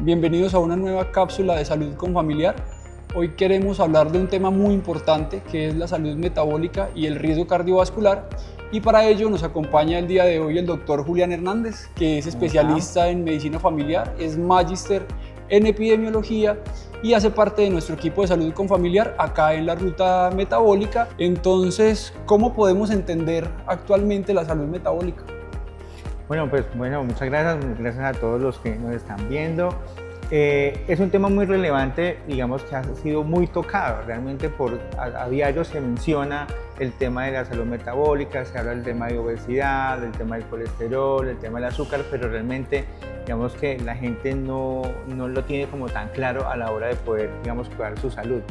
Bienvenidos a una nueva cápsula de salud con familiar. Hoy queremos hablar de un tema muy importante que es la salud metabólica y el riesgo cardiovascular, y para ello nos acompaña el día de hoy el doctor Julián Hernández, que es especialista en medicina familiar, es magíster en epidemiología y hace parte de nuestro equipo de salud con familiar acá en la ruta metabólica. Entonces, ¿cómo podemos entender actualmente la salud metabólica? Bueno, muchas gracias a todos los que nos están viendo. Es un tema muy relevante, digamos que ha sido muy tocado, realmente a diario se menciona el tema de la salud metabólica, se habla del tema de obesidad, del tema del colesterol, el tema del azúcar, pero realmente digamos que la gente no lo tiene como tan claro a la hora de poder, digamos, cuidar su salud.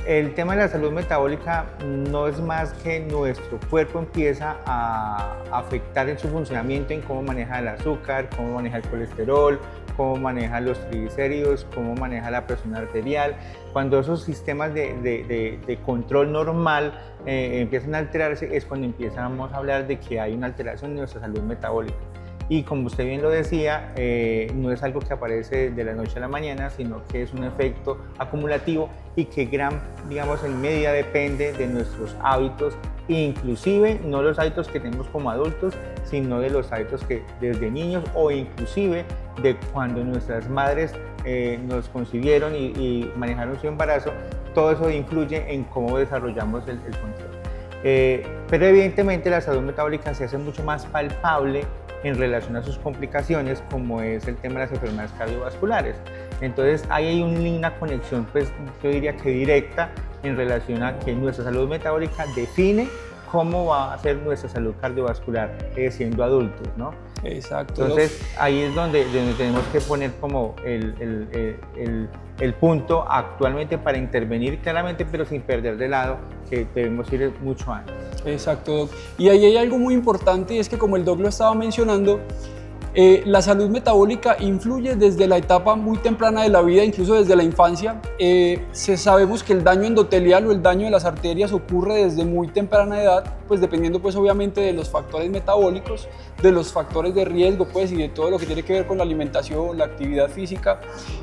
El tema de la salud metabólica no es más que nuestro cuerpo empieza a afectar en su funcionamiento, en cómo maneja el azúcar, cómo maneja el colesterol, cómo maneja los triglicéridos, cómo maneja la presión arterial. Cuando esos sistemas de control normal empiezan a alterarse, es cuando empezamos a hablar de que hay una alteración en nuestra salud metabólica. Y como usted bien lo decía, no es algo que aparece de la noche a la mañana, sino que es un efecto acumulativo y que digamos, en medida depende de nuestros hábitos, inclusive no los hábitos que tenemos como adultos, sino de los hábitos que desde niños o inclusive de cuando nuestras madres nos concibieron y manejaron su embarazo. Todo eso influye en cómo desarrollamos el control. Pero evidentemente la salud metabólica se hace mucho más palpable en relación a sus complicaciones, como es el tema de las enfermedades cardiovasculares. Entonces ahí hay una conexión, pues yo diría que directa, en relación a que nuestra salud metabólica define cómo va a ser nuestra salud cardiovascular siendo adultos, ¿no? Exacto. Entonces ahí es donde tenemos que poner como el punto actualmente para intervenir claramente, pero sin perder de lado que debemos ir mucho antes. Exacto, Doc. Y ahí hay algo muy importante, y es que, como el Doc lo estaba mencionando, la salud metabólica influye desde la etapa muy temprana de la vida, incluso desde la infancia. Sabemos que el daño endotelial o el daño de las arterias ocurre desde muy temprana edad, pues dependiendo pues obviamente de los factores metabólicos, de los factores de riesgo pues, y de todo lo que tiene que ver con la alimentación, la actividad física.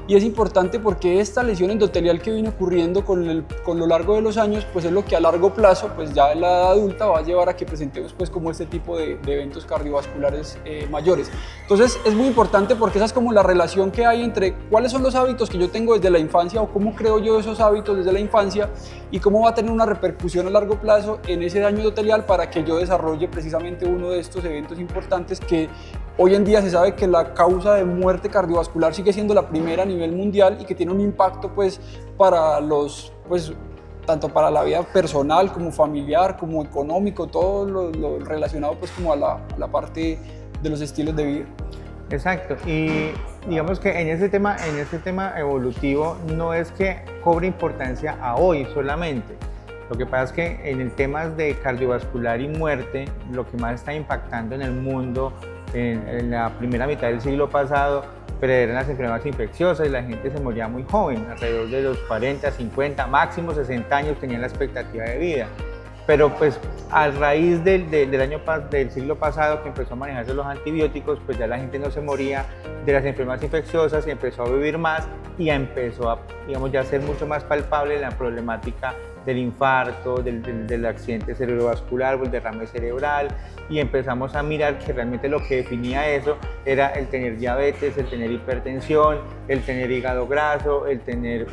Y es importante porque esta lesión endotelial que viene ocurriendo con lo largo de los años, pues es lo que a largo plazo, pues ya en la edad adulta, va a llevar a que presentemos pues como este tipo de eventos cardiovasculares mayores. Entonces es muy importante porque esa es como la relación que hay entre cuáles son los hábitos que yo tengo desde la infancia o cómo creo yo esos hábitos desde la infancia y cómo va a tener una repercusión a largo plazo en ese daño endotelial para que yo desarrolle precisamente uno de estos eventos importantes que hoy en día se sabe que la causa de muerte cardiovascular sigue siendo la primera a nivel mundial y que tiene un impacto pues para tanto para la vida personal como familiar, como económico, todo lo relacionado pues como a la parte de los estilos de vida. Exacto, y digamos que en este tema evolutivo no es que cobre importancia a hoy solamente. Lo que pasa es que en el tema de cardiovascular y muerte, lo que más está impactando en el mundo en la primera mitad del siglo pasado, pero eran las enfermedades infecciosas y la gente se moría muy joven, alrededor de los 40, 50, máximo 60 años tenían la expectativa de vida. Pero pues a raíz del siglo pasado que empezó a manejarse los antibióticos, pues ya la gente no se moría de las enfermedades infecciosas y empezó a vivir más y empezó a, digamos, ya ser mucho más palpable la problemática del infarto, del accidente cerebrovascular o el derrame cerebral, y empezamos a mirar que realmente lo que definía eso era el tener diabetes, el tener hipertensión, el tener hígado graso, el tener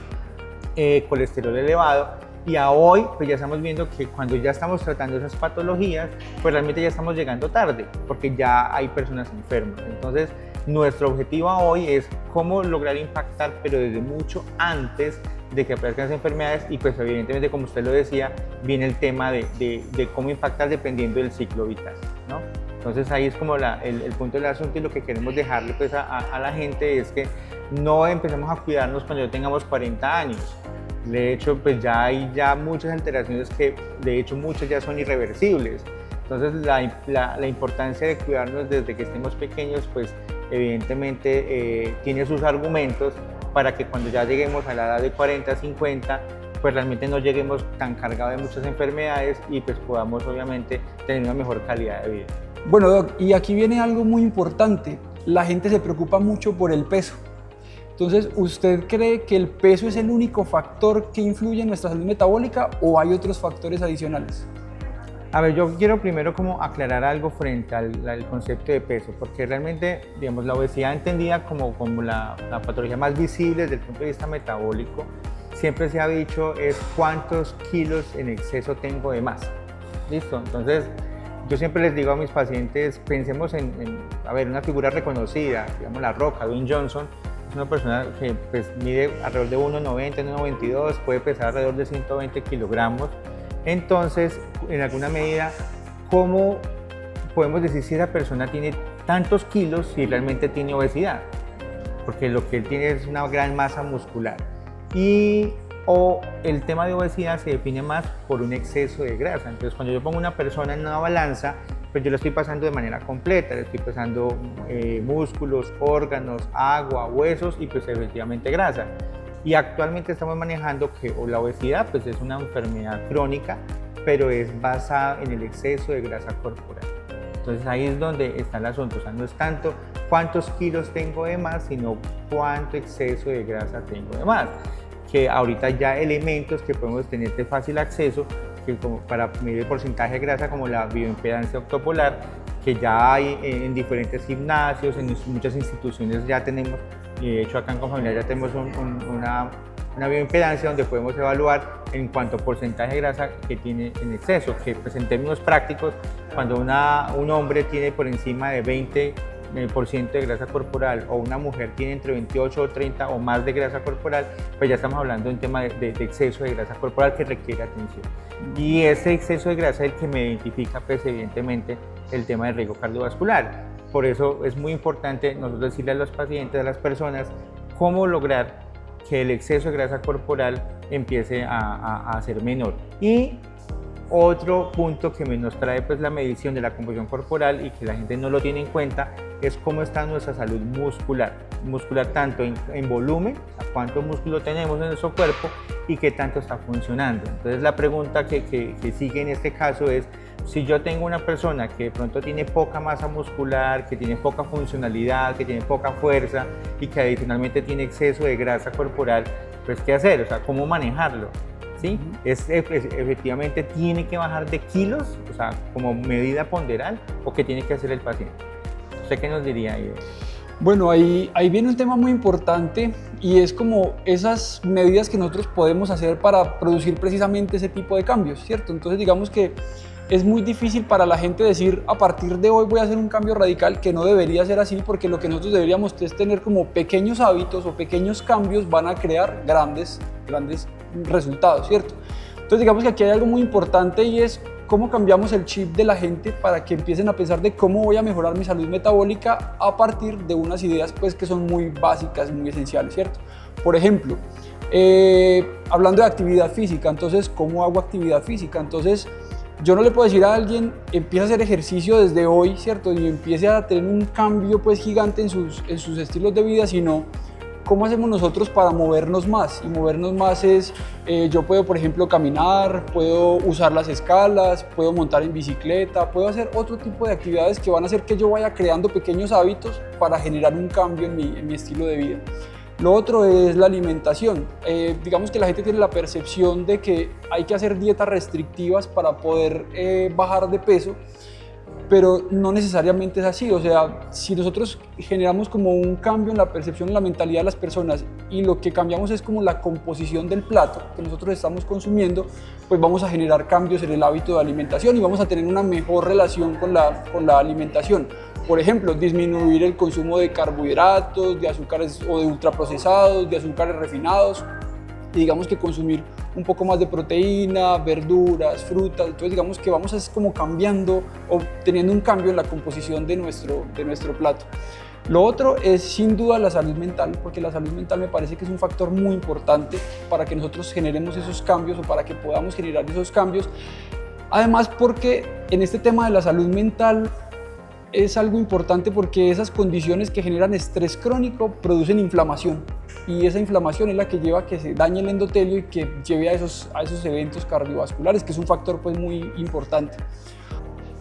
colesterol elevado. Y a hoy pues ya estamos viendo que cuando ya estamos tratando esas patologías, pues realmente ya estamos llegando tarde, porque ya hay personas enfermas. Entonces nuestro objetivo hoy es cómo lograr impactar, pero desde mucho antes de que aparezcan las enfermedades, y pues evidentemente, como usted lo decía, viene el tema de cómo impactar dependiendo del ciclo vital, ¿no? Entonces ahí es como el punto del asunto, y lo que queremos dejarle pues a la gente es que no empecemos a cuidarnos cuando ya tengamos 40 años. De hecho, pues ya hay muchas alteraciones que de hecho muchas ya son irreversibles. Entonces la importancia de cuidarnos desde que estemos pequeños, pues evidentemente tiene sus argumentos para que cuando ya lleguemos a la edad de 40, 50, pues realmente no lleguemos tan cargados de muchas enfermedades y pues podamos obviamente tener una mejor calidad de vida. Bueno, Doc, y aquí viene algo muy importante. La gente se preocupa mucho por el peso. Entonces, ¿usted cree que el peso es el único factor que influye en nuestra salud metabólica o hay otros factores adicionales? A ver, yo quiero primero como aclarar algo frente al concepto de peso, porque realmente, digamos, la obesidad entendida como la patología más visible desde el punto de vista metabólico, siempre se ha dicho es cuántos kilos en exceso tengo de más. ¿Listo? Entonces, yo siempre les digo a mis pacientes, pensemos a ver, una figura reconocida, digamos La Roca, Dwayne Johnson, es una persona que pues, mide alrededor de 1,90, 1,92, puede pesar alrededor de 120 kilogramos. Entonces, en alguna medida, ¿cómo podemos decir si esa persona tiene tantos kilos si realmente tiene obesidad? Porque lo que él tiene es una gran masa muscular. O el tema de obesidad se define más por un exceso de grasa. Entonces, cuando yo pongo una persona en una balanza, pues yo lo estoy pasando de manera completa, le estoy pesando músculos, órganos, agua, huesos y pues efectivamente grasa. Y actualmente estamos manejando que la obesidad pues es una enfermedad crónica, pero es basada en el exceso de grasa corporal. Entonces ahí es donde está el asunto, o sea, no es tanto cuántos kilos tengo de más, sino cuánto exceso de grasa tengo de más. Que ahorita ya elementos que podemos tener de fácil acceso, que como para medir el porcentaje de grasa, como la bioimpedancia octopolar, que ya hay en diferentes gimnasios, en muchas instituciones ya tenemos, y de hecho acá en Confamiliar ya tenemos una bioimpedancia donde podemos evaluar en cuanto a porcentaje de grasa que tiene en exceso, que pues en términos prácticos, cuando un hombre tiene por encima de 20% de grasa corporal o una mujer tiene entre 28 o 30 o más de grasa corporal, pues ya estamos hablando de un tema de exceso de grasa corporal que requiere atención. Y ese exceso de grasa es el que me identifica, pues evidentemente, el tema de riesgo cardiovascular. Por eso es muy importante nosotros decirle a los pacientes, a las personas, cómo lograr que el exceso de grasa corporal empiece a ser menor. Y otro punto que nos trae pues la medición de la composición corporal y que la gente no lo tiene en cuenta es cómo está nuestra salud muscular tanto en volumen, o sea, cuánto músculo tenemos en nuestro cuerpo y qué tanto está funcionando. Entonces la pregunta que sigue en este caso es, si yo tengo una persona que de pronto tiene poca masa muscular, que tiene poca funcionalidad, que tiene poca fuerza y que adicionalmente tiene exceso de grasa corporal, pues ¿qué hacer? O sea, ¿cómo manejarlo? ¿Sí? Efectivamente tiene que bajar de kilos, o sea, como medida ponderal, o qué tiene que hacer el paciente. ¿Usted qué nos diría ahí? Bueno, ahí viene un tema muy importante y es como esas medidas que nosotros podemos hacer para producir precisamente ese tipo de cambios, ¿cierto? Entonces digamos que es muy difícil para la gente decir a partir de hoy voy a hacer un cambio radical, que no debería ser así, porque lo que nosotros deberíamos es tener como pequeños hábitos o pequeños cambios van a crear grandes resultados, ¿cierto? Entonces digamos que aquí hay algo muy importante y es cómo cambiamos el chip de la gente para que empiecen a pensar de cómo voy a mejorar mi salud metabólica a partir de unas ideas pues que son muy básicas, muy esenciales, ¿cierto? Por ejemplo, hablando de actividad física, entonces ¿cómo hago actividad física? Entonces yo no le puedo decir a alguien empieza a hacer ejercicio desde hoy, ¿cierto? Y empiece a tener un cambio pues gigante en sus estilos de vida, sino ¿cómo hacemos nosotros para movernos más? Y movernos más es, yo puedo, por ejemplo, caminar, puedo usar las escalas, puedo montar en bicicleta, puedo hacer otro tipo de actividades que van a hacer que yo vaya creando pequeños hábitos para generar un cambio en mi estilo de vida. Lo otro es la alimentación. Digamos que la gente tiene la percepción de que hay que hacer dietas restrictivas para poder bajar de peso, pero no necesariamente es así. O sea, si nosotros generamos como un cambio en la percepción, en la mentalidad de las personas y lo que cambiamos es como la composición del plato que nosotros estamos consumiendo, pues vamos a generar cambios en el hábito de alimentación y vamos a tener una mejor relación con la alimentación. Por ejemplo, disminuir el consumo de carbohidratos, de azúcares o de ultraprocesados, de azúcares refinados, y digamos que consumir un poco más de proteína, verduras, frutas. Entonces digamos que vamos a como cambiando o teniendo un cambio en la composición de nuestro plato. Lo otro es sin duda la salud mental, porque la salud mental me parece que es un factor muy importante para que nosotros generemos esos cambios o para que podamos generar esos cambios. Además porque en este tema de la salud mental es algo importante porque esas condiciones que generan estrés crónico producen inflamación y esa inflamación es la que lleva a que se dañe el endotelio y que lleve a esos eventos cardiovasculares, que es un factor pues muy importante.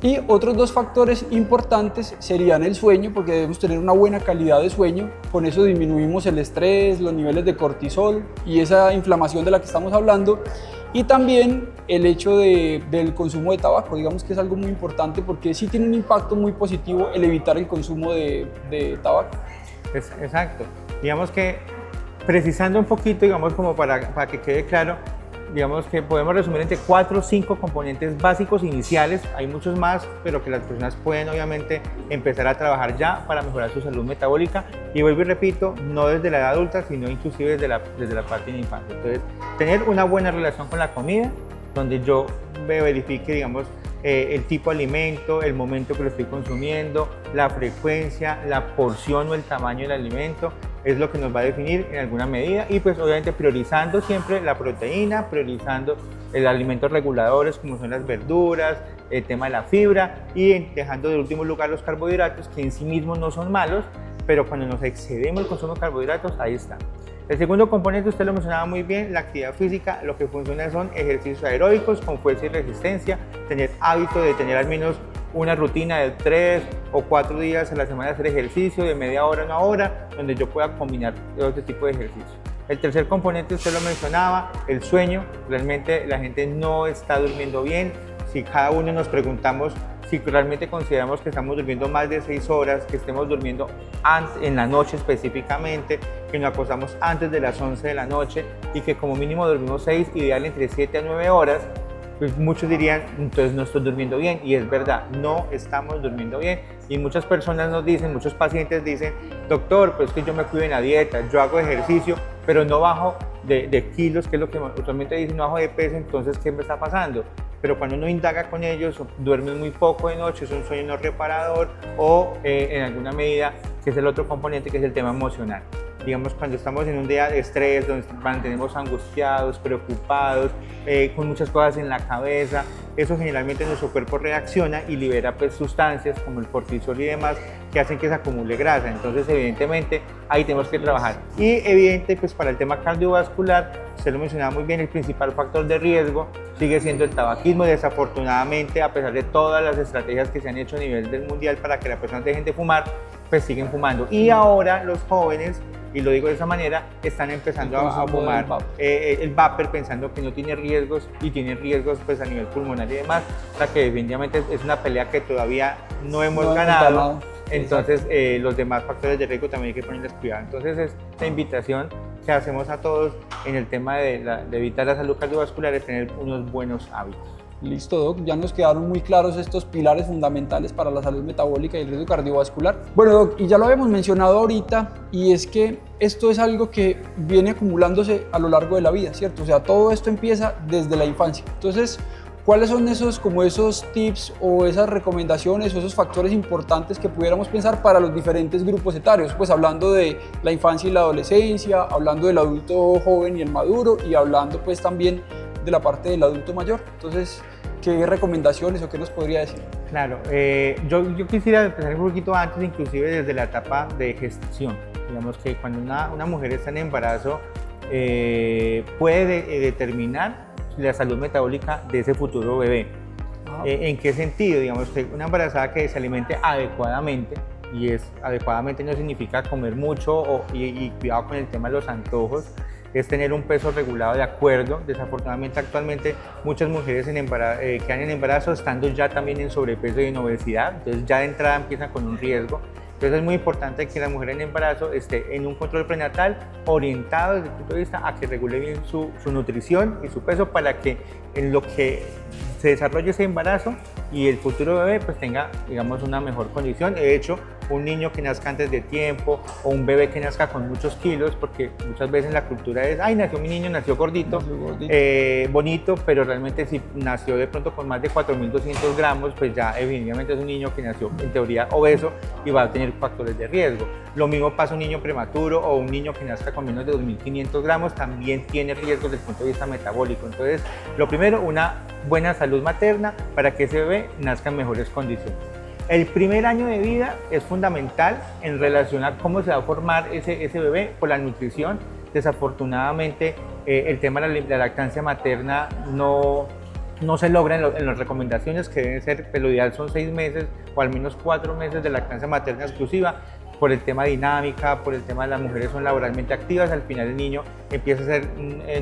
Y otros dos factores importantes serían el sueño, porque debemos tener una buena calidad de sueño. Con eso disminuimos el estrés, los niveles de cortisol y esa inflamación de la que estamos hablando. Y también el hecho del consumo de tabaco, digamos que es algo muy importante porque sí tiene un impacto muy positivo el evitar el consumo de tabaco. Exacto. Digamos que precisando un poquito, digamos como para que quede claro, digamos que podemos resumir entre 4 o 5 componentes básicos iniciales, hay muchos más, pero que las personas pueden obviamente empezar a trabajar ya para mejorar su salud metabólica, y vuelvo y repito, no desde la edad adulta, sino inclusive desde la parte de la infancia. Entonces, tener una buena relación con la comida, donde yo verifique, digamos, el tipo de alimento, el momento que lo estoy consumiendo, la frecuencia, la porción o el tamaño del alimento, es lo que nos va a definir en alguna medida, y pues obviamente priorizando siempre la proteína, priorizando los alimentos reguladores como son las verduras, el tema de la fibra, y dejando de último lugar los carbohidratos, que en sí mismos no son malos, pero cuando nos excedemos el consumo de carbohidratos, ahí está. El segundo componente, usted lo mencionaba muy bien, la actividad física. Lo que funciona son ejercicios aeróbicos con fuerza y resistencia, tener hábito de tener al menos una rutina de 3 o 4 días a la semana de hacer ejercicio de media hora a una hora, donde yo pueda combinar este tipo de ejercicios. El tercer componente, usted lo mencionaba, el sueño. Realmente la gente no está durmiendo bien. Si cada uno nos preguntamos si realmente consideramos que estamos durmiendo más de 6 horas, que estemos durmiendo en la noche específicamente, que nos acostamos antes de las 11 de la noche y que como mínimo dormimos 6, ideal entre 7 a 9 horas, pues muchos dirían, entonces no estoy durmiendo bien, y es verdad, no estamos durmiendo bien. Y muchas personas nos dicen, muchos pacientes dicen, doctor, pues que yo me cuido en la dieta, yo hago ejercicio, pero no bajo de kilos, que es lo que usualmente dicen, no bajo de peso, entonces ¿qué me está pasando? Pero cuando uno indaga con ellos, duermen muy poco de noche, es un sueño no reparador, o en alguna medida, que es el otro componente, que es el tema emocional. Digamos, cuando estamos en un día de estrés, donde mantenemos angustiados, preocupados, con muchas cosas en la cabeza, eso generalmente nuestro cuerpo reacciona y libera pues, sustancias como el cortisol y demás, que hacen que se acumule grasa. Entonces, evidentemente, ahí tenemos que trabajar. Y evidente, pues para el tema cardiovascular, usted lo mencionaba muy bien, el principal factor de riesgo sigue siendo el tabaquismo. Desafortunadamente, a pesar de todas las estrategias que se han hecho a nivel del mundial para que las personas dejen de fumar, pues siguen fumando. Y ahora los jóvenes, y lo digo de esa manera, están empezando a fumar el vapor, pensando que no tiene riesgos, y tiene riesgos pues a nivel pulmonar y demás, o sea que definitivamente es una pelea que todavía no hemos ganado. Entonces los demás factores de riesgo también hay que ponerles cuidado. Entonces es la invitación que hacemos a todos en el tema de evitar la salud cardiovascular, es tener unos buenos hábitos. Listo, Doc, ya nos quedaron muy claros estos pilares fundamentales para la salud metabólica y el riesgo cardiovascular. Bueno, Doc, y ya lo habíamos mencionado ahorita, y es que esto es algo que viene acumulándose a lo largo de la vida, ¿cierto? O sea, todo esto empieza desde la infancia. Entonces, ¿cuáles son esos tips o esas recomendaciones o esos factores importantes que pudiéramos pensar para los diferentes grupos etarios? Pues hablando de la infancia y la adolescencia, hablando del adulto joven y el maduro, y hablando pues también de la parte del adulto mayor. Entonces, ¿qué recomendaciones o qué nos podría decir? Claro, yo quisiera empezar un poquito antes, inclusive desde la etapa de gestación. Digamos que cuando una mujer está en embarazo, puede determinar la salud metabólica de ese futuro bebé. ¿En qué sentido? Digamos que una embarazada que se alimente adecuadamente, y adecuadamente no significa comer mucho y cuidado con el tema de los antojos, es tener un peso regulado de acuerdo. Desafortunadamente actualmente muchas mujeres quedan en embarazo estando ya también en sobrepeso y en obesidad, entonces ya de entrada empiezan con un riesgo. Entonces es muy importante que la mujer en embarazo esté en un control prenatal orientado desde el punto de vista a que regule bien su nutrición y su peso, para que en lo que se desarrolle ese embarazo y el futuro bebé pues tenga, digamos, una mejor condición. De hecho, un niño que nazca antes de tiempo o un bebé que nazca con muchos kilos, porque muchas veces la cultura es, ay, nació mi niño, nació gordito, bonito, pero realmente si nació de pronto con más de 4.200 gramos, pues ya evidentemente es un niño que nació en teoría obeso y va a tener factores de riesgo. Lo mismo pasa un niño prematuro o un niño que nazca con menos de 2.500 gramos, también tiene riesgos desde el punto de vista metabólico. Entonces, lo primero, una buena salud materna para que ese bebé nazca en mejores condiciones. El primer año de vida es fundamental en relación a cómo se va a formar ese bebé por la nutrición. Desafortunadamente, el tema de la lactancia materna no no se logra en las recomendaciones que deben ser, pero lo ideal son 6 meses o al menos 4 meses de lactancia materna exclusiva. Por el tema dinámica, por el tema de las mujeres son laboralmente activas, al final el niño empieza a ser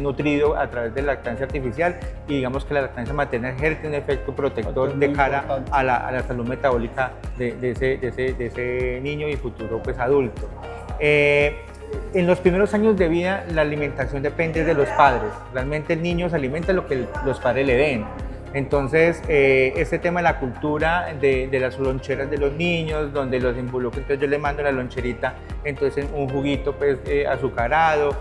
nutrido a través de la lactancia artificial y digamos que la lactancia materna ejerce un efecto protector de cara a la salud metabólica de ese niño y futuro pues, adulto. En los primeros años de vida la alimentación depende de los padres, realmente el niño se alimenta lo que los padres le den. Entonces, este tema de la cultura de las loncheras de los niños, donde los involucro, entonces yo le mando la loncherita, entonces un juguito pues, azucarado,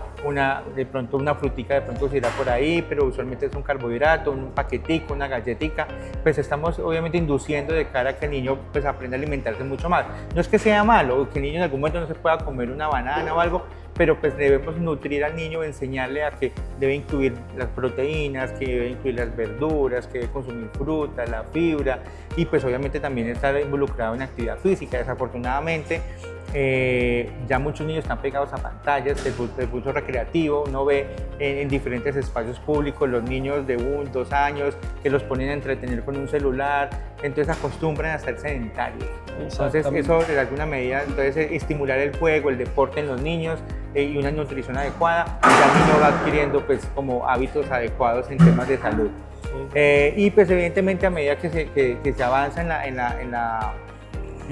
de pronto una frutica de pronto se irá por ahí, pero usualmente es un carbohidrato, un paquetico, una galletica, pues estamos obviamente induciendo de cara a que el niño pues aprenda a alimentarse mucho más. No es que sea malo, o que el niño en algún momento no se pueda comer una banana o algo, pero pues debemos nutrir al niño, enseñarle a que debe incluir las proteínas, que debe incluir las verduras, que debe consumir fruta, la fibra y pues obviamente también estar involucrado en actividad física. Desafortunadamente ya muchos niños están pegados a pantallas del uso recreativo, uno ve en diferentes espacios públicos los niños de 1, 2 años que los ponen a entretener con un celular, entonces acostumbran a ser sedentarios. Entonces eso de alguna medida, entonces estimular el juego, el deporte en los niños y una nutrición adecuada, ya el niño va adquiriendo pues como hábitos adecuados en temas de salud. Y pues evidentemente a medida que se avanza en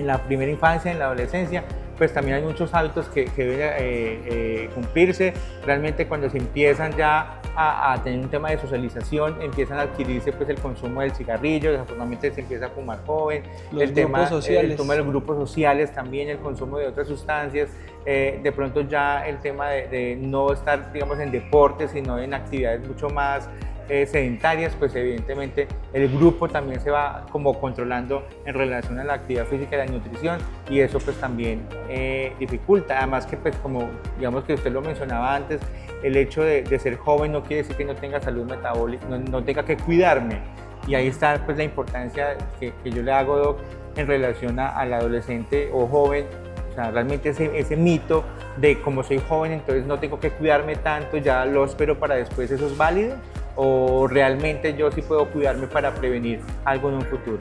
la primera infancia, en la adolescencia, pues también hay muchos hábitos que deben cumplirse. Realmente cuando se empiezan ya a tener un tema de socialización, empiezan a adquirirse pues el consumo del cigarrillo, desafortunadamente se empieza a fumar joven, el tema de los grupos sociales también, el consumo de otras sustancias, de pronto ya el tema de no estar digamos en deportes, sino en actividades mucho más sedentarias, pues evidentemente el grupo también se va como controlando en relación a la actividad física y la nutrición y eso pues también dificulta, además que pues como digamos que usted lo mencionaba antes, el hecho de ser joven no quiere decir que no tenga salud metabólica, no tenga que cuidarme y ahí está pues la importancia que yo le hago, Doc, en relación al adolescente o joven. O sea, realmente ese mito de como soy joven entonces no tengo que cuidarme tanto, ya lo espero para después, ¿eso es válido? ¿O realmente yo sí puedo cuidarme para prevenir algo en un futuro?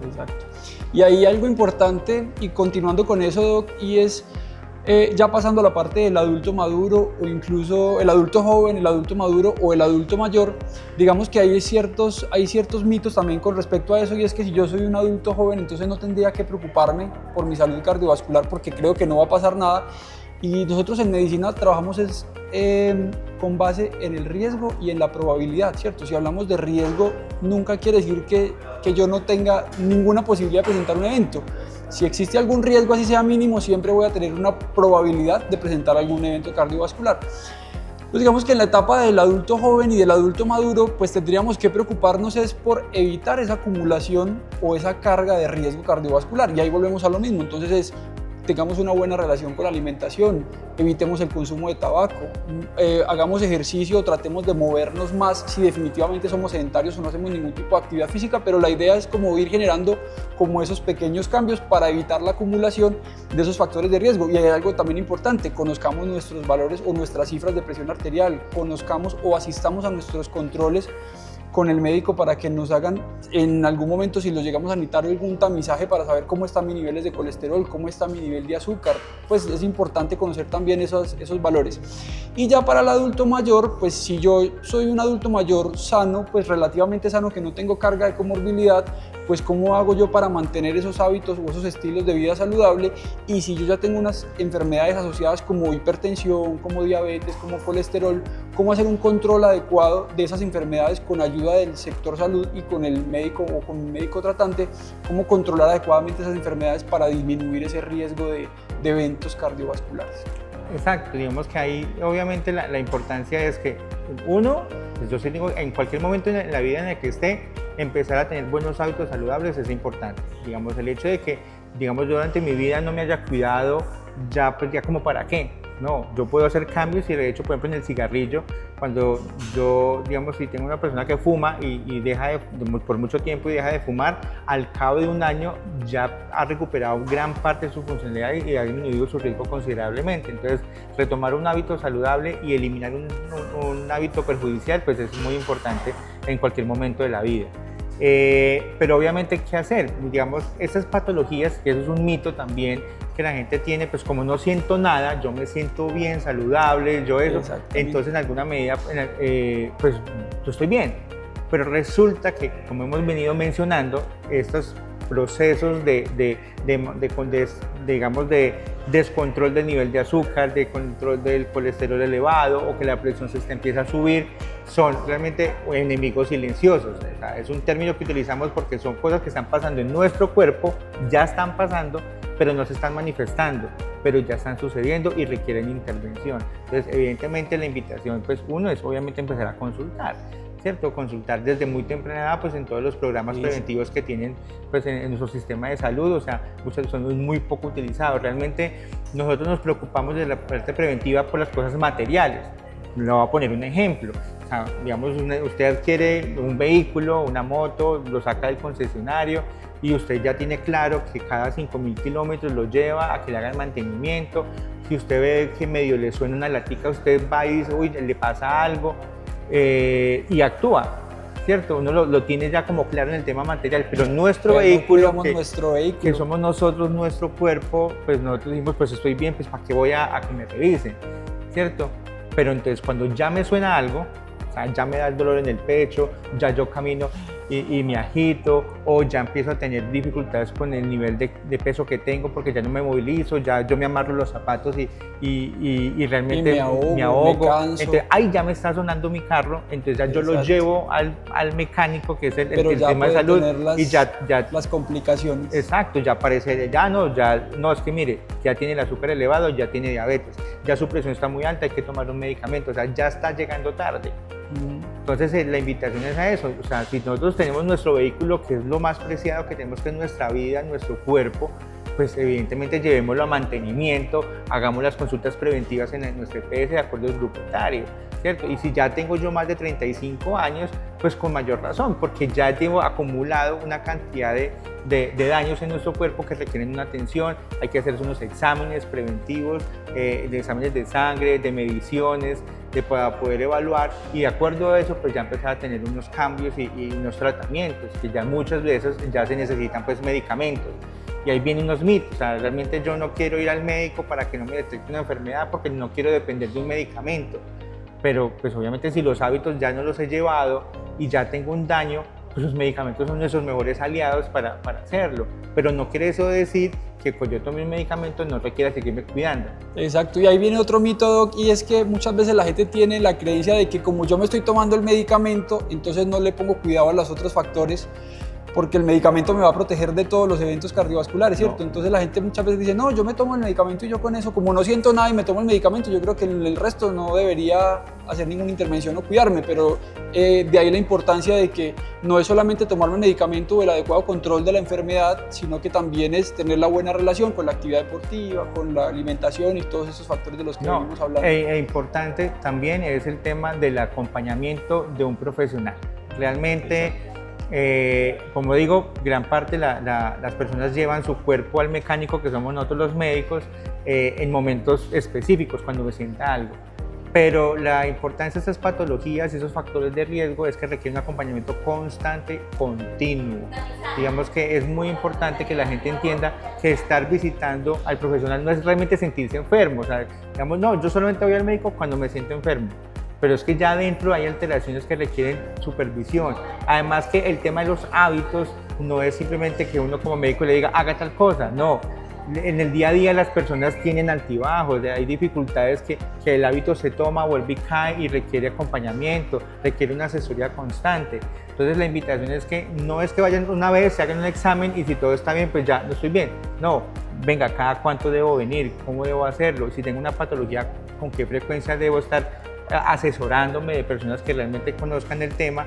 Exacto. Y ahí algo importante, y continuando con eso, Doc, y es ya pasando a la parte del adulto maduro o incluso el adulto joven, el adulto maduro o el adulto mayor, digamos que hay ciertos mitos también con respecto a eso, y es que si yo soy un adulto joven entonces no tendría que preocuparme por mi salud cardiovascular porque creo que no va a pasar nada. Y nosotros en medicina trabajamos con base en el riesgo y en la probabilidad, ¿cierto? Si hablamos de riesgo, nunca quiere decir que yo no tenga ninguna posibilidad de presentar un evento. Si existe algún riesgo, así sea mínimo, siempre voy a tener una probabilidad de presentar algún evento cardiovascular. Pues digamos que en la etapa del adulto joven y del adulto maduro, pues tendríamos que preocuparnos es por evitar esa acumulación o esa carga de riesgo cardiovascular. Y ahí volvemos a lo mismo, entonces tengamos una buena relación con la alimentación, evitemos el consumo de tabaco, hagamos ejercicio, tratemos de movernos más si definitivamente somos sedentarios o no hacemos ningún tipo de actividad física, pero la idea es como ir generando como esos pequeños cambios para evitar la acumulación de esos factores de riesgo. Y hay algo también importante, conozcamos nuestros valores o nuestras cifras de presión arterial, conozcamos o asistamos a nuestros controles con el médico para que nos hagan en algún momento, si los llegamos a necesitar, algún tamizaje para saber cómo están mis niveles de colesterol, cómo está mi nivel de azúcar. Pues es importante conocer también esos valores. Y ya para el adulto mayor, pues si yo soy un adulto mayor sano, pues relativamente sano, que no tengo carga de comorbilidad, pues cómo hago yo para mantener esos hábitos o esos estilos de vida saludable. Y si yo ya tengo unas enfermedades asociadas como hipertensión, como diabetes, como colesterol, cómo hacer un control adecuado de esas enfermedades con ayuda del sector salud y con el médico o con un médico tratante, cómo controlar adecuadamente esas enfermedades para disminuir ese riesgo de eventos cardiovasculares. Exacto, digamos que ahí obviamente la importancia es que uno, pues yo sí digo, en cualquier momento en la vida en el que esté, empezar a tener buenos hábitos saludables es importante. Digamos, el hecho de que, digamos, yo durante mi vida no me haya cuidado, ya pues ya como para qué. No, yo puedo hacer cambios y de hecho, por ejemplo, en el cigarrillo, cuando yo, digamos, si tengo una persona que fuma y deja por mucho tiempo y deja de fumar, al cabo de un año ya ha recuperado gran parte de su funcionalidad y ha disminuido su riesgo considerablemente. Entonces, retomar un hábito saludable y eliminar un hábito perjudicial, pues es muy importante en cualquier momento de la vida. Pero obviamente, ¿qué hacer? Digamos, estas patologías, que eso es un mito también que la gente tiene, pues como no siento nada, yo me siento bien, saludable, yo eso, entonces en alguna medida, pues yo estoy bien. Pero resulta que, como hemos venido mencionando, estos procesos digamos, de descontrol del nivel de azúcar, de control del colesterol elevado o que la presión se empieza a subir, son realmente enemigos silenciosos. O sea, es un término que utilizamos porque son cosas que están pasando en nuestro cuerpo, ya están pasando, pero no se están manifestando, pero ya están sucediendo y requieren intervención. Entonces, evidentemente la invitación, pues uno es obviamente empezar a consultar, ¿cierto? Consultar desde muy temprana edad, pues en todos los programas preventivos que tienen pues en nuestro sistema de salud, o sea, muchos son muy poco utilizados. Realmente nosotros nos preocupamos de la parte preventiva por las cosas materiales. Le voy a poner un ejemplo. O sea, digamos, usted adquiere un vehículo, una moto, lo saca del concesionario y usted ya tiene claro que cada 5.000 kilómetros lo lleva a que le hagan mantenimiento. Si usted ve que medio le suena una latica, usted va y dice, uy, le pasa algo. Y actúa, ¿cierto? Uno lo tiene ya como claro en el tema material, pero nuestro vehículo, que somos nosotros, nuestro cuerpo, pues nosotros decimos, pues estoy bien, pues ¿para qué voy a que me revisen? ¿Cierto? Pero entonces cuando ya me suena algo, o sea, ya me da el dolor en el pecho, ya yo camino y me agito, o ya empiezo a tener dificultades con el nivel de peso que tengo porque ya no me movilizo, ya yo me amarro los zapatos y realmente me ahogo. Entonces, ahí ya me está sonando mi carro, entonces ya yo lo llevo al mecánico, que es el tema de salud, y ya las complicaciones. Exacto, ya parece, no, es que mire, ya tiene el azúcar elevado, ya tiene diabetes, ya su presión está muy alta, hay que tomar un medicamento, o sea, ya está llegando tarde. Entonces la invitación es a eso, o sea, si nosotros tenemos nuestro vehículo, que es lo más preciado que tenemos, que es nuestra vida, nuestro cuerpo, pues evidentemente llevémoslo a mantenimiento, hagamos las consultas preventivas en nuestro EPS de acuerdo al grupo etario, ¿cierto? Y si ya tengo yo más de 35 años, pues con mayor razón, porque ya tengo acumulado una cantidad de daños en nuestro cuerpo que requieren una atención, hay que hacerse unos exámenes preventivos, de exámenes de sangre, de mediciones, para poder evaluar, y de acuerdo a eso pues ya empezar a tener unos cambios y unos tratamientos, que ya muchas veces ya se necesitan pues medicamentos. Y ahí vienen unos mitos, o sea, realmente yo no quiero ir al médico para que no me detecte una enfermedad porque no quiero depender de un medicamento, pero pues obviamente si los hábitos ya no los he llevado y ya tengo un daño, pues los medicamentos son nuestros mejores aliados para hacerlo, pero no quiere eso decir que pues yo tome un medicamento no requiera seguirme cuidando. Exacto, y ahí viene otro mito, Doc, y es que muchas veces la gente tiene la creencia de que como yo me estoy tomando el medicamento, entonces no le pongo cuidado a los otros factores, porque el medicamento me va a proteger de todos los eventos cardiovasculares, ¿cierto? No. Entonces la gente muchas veces dice, no, yo me tomo el medicamento y yo con eso, como no siento nada y me tomo el medicamento, yo creo que el resto no debería hacer ninguna intervención o cuidarme, pero de ahí la importancia de que no es solamente tomarme el medicamento o el adecuado control de la enfermedad, sino que también es tener la buena relación con la actividad deportiva, con la alimentación y todos esos factores de los que venimos hablando. Importante también es el tema del acompañamiento de un profesional. Realmente... como digo, gran parte las personas llevan su cuerpo al mecánico, que somos nosotros los médicos, en momentos específicos, cuando me sienta algo. Pero la importancia de estas patologías y esos factores de riesgo es que requieren un acompañamiento constante, continuo. Digamos que es muy importante que la gente entienda que estar visitando al profesional no es realmente sentirse enfermo. O sea, digamos, no, yo solamente voy al médico cuando me siento enfermo. Pero es que ya adentro hay alteraciones que requieren supervisión. Además que el tema de los hábitos no es simplemente que uno como médico le diga haga tal cosa, no. En el día a día las personas tienen altibajos, hay dificultades que el hábito se toma, vuelve y cae y requiere acompañamiento, requiere una asesoría constante. Entonces la invitación es que no es que vayan una vez, se hagan un examen y si todo está bien, pues ya no estoy bien. No, venga, cada cuánto debo venir, cómo debo hacerlo, si tengo una patología, con qué frecuencia debo estar asesorándome de personas que realmente conozcan el tema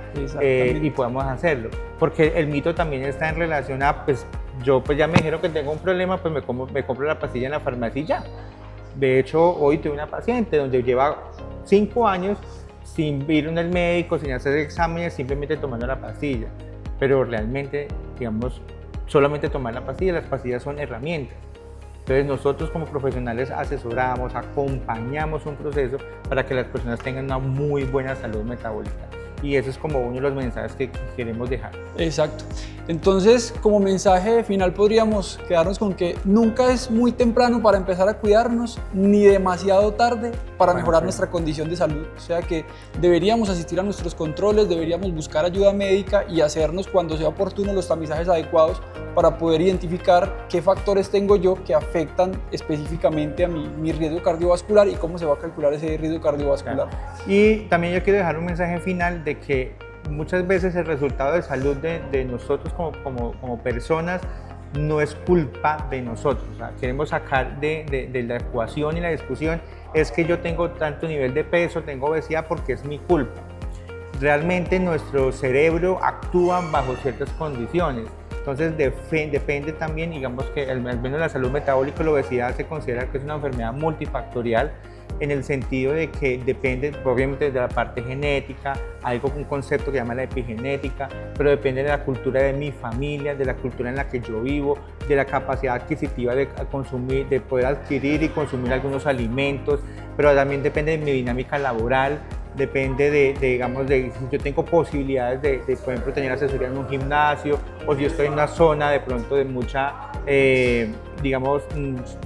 y podamos hacerlo. Porque el mito también está en relación a, pues yo pues ya me dijeron que tengo un problema, pues me compro la pastilla en la farmacia y ya. De hecho, hoy tuve una paciente donde lleva 5 años sin ir al médico, sin hacer exámenes, simplemente tomando la pastilla. Pero realmente, digamos, solamente tomar la pastilla, las pastillas son herramientas. Entonces nosotros como profesionales asesoramos, acompañamos un proceso para que las personas tengan una muy buena salud metabólica. y eso es como uno de los mensajes que queremos dejar. Exacto. Entonces, como mensaje final podríamos quedarnos con que nunca es muy temprano para empezar a cuidarnos, ni demasiado tarde para mejorar nuestra condición de salud. O sea que deberíamos asistir a nuestros controles, deberíamos buscar ayuda médica y hacernos cuando sea oportuno los tamizajes adecuados para poder identificar qué factores tengo yo que afectan específicamente a mi riesgo cardiovascular y cómo se va a calcular ese riesgo cardiovascular. Y también yo quiero dejar un mensaje final de que muchas veces el resultado de salud de nosotros como personas no es culpa de nosotros. O sea, queremos sacar de la ecuación y la discusión es que yo tengo tanto nivel de peso, tengo obesidad porque es mi culpa. Realmente nuestro cerebro actúa bajo ciertas condiciones. Entonces depende también, digamos que al menos la salud metabólica, la obesidad se considera que es una enfermedad multifactorial en el sentido de que depende obviamente de la parte genética, hay un concepto que se llama la epigenética, pero depende de la cultura de mi familia, de la cultura en la que yo vivo, de la capacidad adquisitiva de consumir, de poder adquirir y consumir algunos alimentos, pero también depende de mi dinámica laboral, depende digamos, de si yo tengo posibilidades de, por ejemplo, tener asesoría en un gimnasio, o si yo estoy en una zona de pronto de mucha, digamos,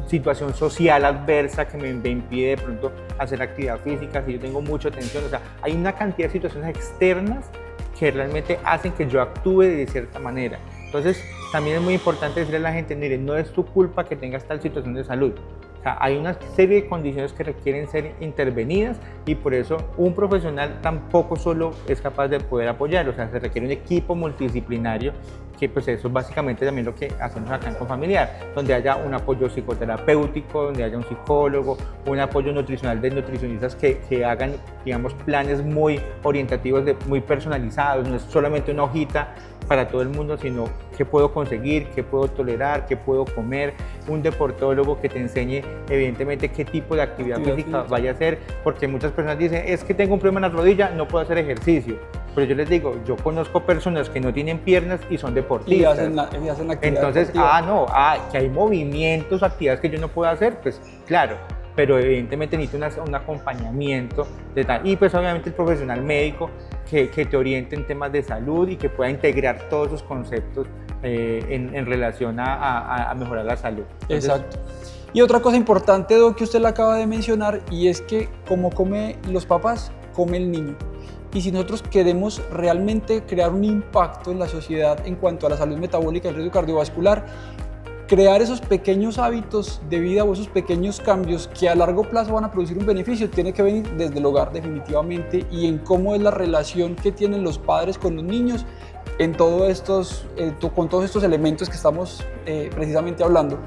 situación social adversa que me impide de pronto hacer actividad física, si yo tengo mucha tensión, o sea, hay una cantidad de situaciones externas que realmente hacen que yo actúe de cierta manera. Entonces, también es muy importante decirle a la gente, mire, no es tu culpa que tengas tal situación de salud. O sea, hay una serie de condiciones que requieren ser intervenidas y por eso un profesional tampoco solo es capaz de poder apoyar, o sea, se requiere un equipo multidisciplinario que pues eso es básicamente también lo que hacemos acá en Confamiliar, donde haya un apoyo psicoterapéutico, donde haya un psicólogo, un apoyo nutricional de nutricionistas que hagan, digamos, planes muy orientativos, muy personalizados, no es solamente una hojita para todo el mundo, sino qué puedo conseguir, qué puedo tolerar, qué puedo comer, un deportólogo que te enseñe evidentemente qué tipo de actividad física vaya a hacer, porque muchas personas dicen, es que tengo un problema en la rodilla, no puedo hacer ejercicio. Pero yo les digo, yo conozco personas que no tienen piernas y son deportistas. Y hacen la actividad Entonces, deportiva. que hay movimientos, actividades que yo no puedo hacer, pues claro, pero evidentemente necesito un acompañamiento de tal. Y pues obviamente el profesional médico que te oriente en temas de salud y que pueda integrar todos esos conceptos en relación a mejorar la salud. Entonces, exacto. Y otra cosa importante, Doc, que usted le acaba de mencionar, y es que como come los papás, come el niño. Y si nosotros queremos realmente crear un impacto en la sociedad en cuanto a la salud metabólica y el riesgo cardiovascular, crear esos pequeños hábitos de vida o esos pequeños cambios que a largo plazo van a producir un beneficio tiene que venir desde el hogar definitivamente, y en cómo es la relación que tienen los padres con los niños en con todos estos elementos que estamos precisamente hablando.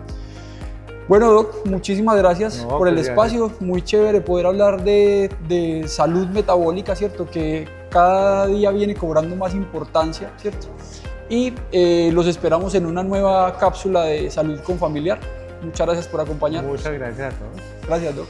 Bueno, Doc, muchísimas gracias por el espacio. Gracias. Muy chévere poder hablar de salud metabólica, ¿cierto? Que cada día viene cobrando más importancia, ¿cierto? Y los esperamos en una nueva cápsula de Salud Confamiliar. Muchas gracias por acompañarnos. Muchas gracias a todos. Gracias, Doc.